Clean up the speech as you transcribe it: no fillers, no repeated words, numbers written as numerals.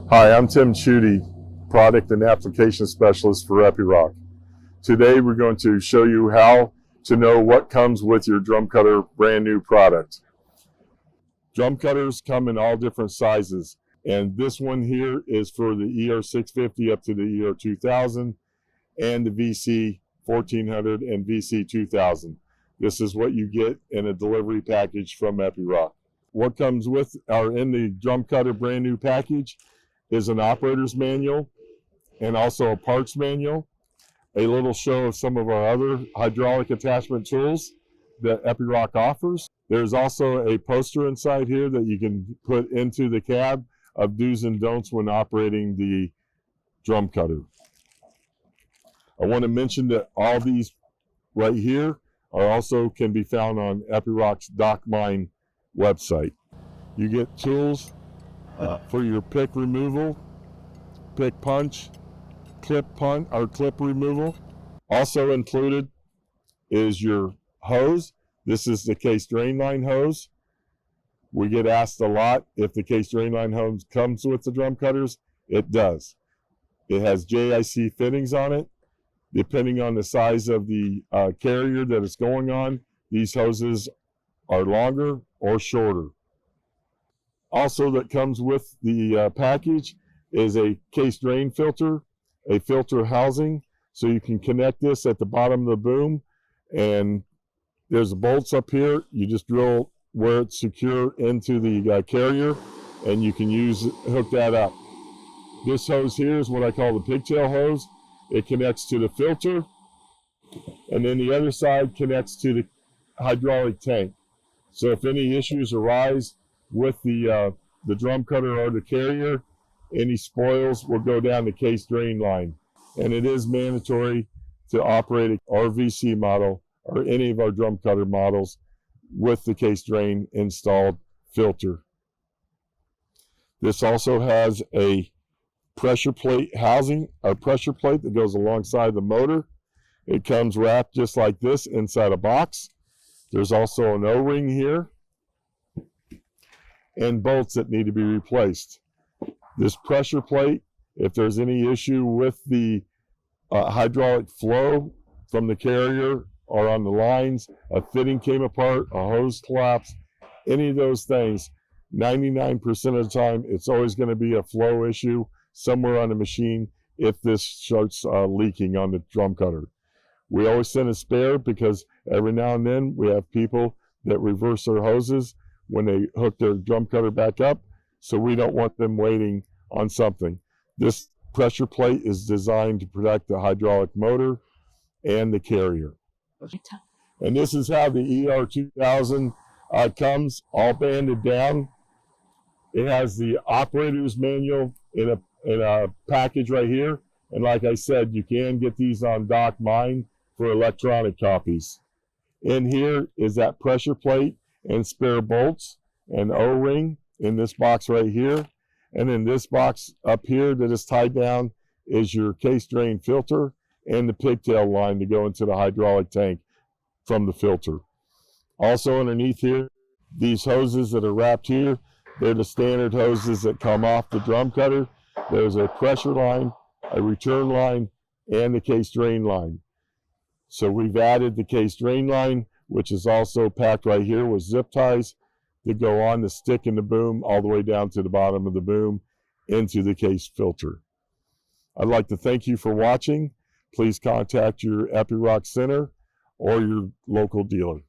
Hi, I'm Tim Schutte, Product and Application Specialist for Epiroc. Today we're going to show you how to know what comes with your drum cutter brand new product. Drum cutters come in all different sizes, and this one here is for the ER650 up to the ER2000 and the VC 1400 and VC 2000. This is what you get in a delivery package from Epiroc. What comes with or in the drum cutter brand new package is an operator's manual and also a parts manual, a little show of some of our other hydraulic attachment tools that Epiroc offers. There's also a poster inside here that you can put into the cab of do's and don'ts when operating the drum cutter. I want to mention that all these right here are also can be found on Epiroc's DocMine website. You get tools for your pick removal, pick punch, clip removal. Also included is your hose. This is the case drain line hose. We get asked a lot if the case drain line hose comes with the drum cutters. It does. It has JIC fittings on it. Depending on the size of the carrier that it's going on, these hoses are longer or shorter. Also that comes with the package is a case drain filter, a filter housing, so you can connect this at the bottom of the boom, and there's bolts up here. You just drill where it's secure into the carrier, and you can hook that up. This hose here is what I call the pigtail hose. It connects to the filter, and then the other side connects to the hydraulic tank. So if any issues arise with the drum cutter or the carrier, any spoils will go down the case drain line. And it is mandatory to operate our VC model or any of our drum cutter models with the case drain installed filter. This also has a pressure plate housing, a pressure plate that goes alongside the motor. It comes wrapped just like this inside a box. There's also an O-ring here and bolts that need to be replaced. This pressure plate, if there's any issue with the hydraulic flow from the carrier or on the lines, a fitting came apart, a hose collapsed, any of those things, 99% of the time, it's always going to be a flow issue somewhere on the machine if this starts leaking on the drum cutter. We always send a spare because every now and then we have people that reverse their hoses when they hook their drum cutter back up, so we don't want them waiting on something. This pressure plate is designed to protect the hydraulic motor and the carrier. And this is how the ER2000 comes, all banded down. It has the operator's manual in a package right here. And like I said, you can get these on DocMine for electronic copies. In here is that pressure plate and spare bolts and O-ring in this box right here. And in this box up here that is tied down is your case drain filter and the pigtail line to go into the hydraulic tank from the filter. Also underneath here, these hoses that are wrapped here, they're the standard hoses that come off the drum cutter. There's a pressure line, a return line, and the case drain line. So we've added the case drain line, which is also packed right here with zip ties that go on the stick in the boom all the way down to the bottom of the boom into the case filter. I'd like to thank you for watching. Please contact your Epiroc Center or your local dealer.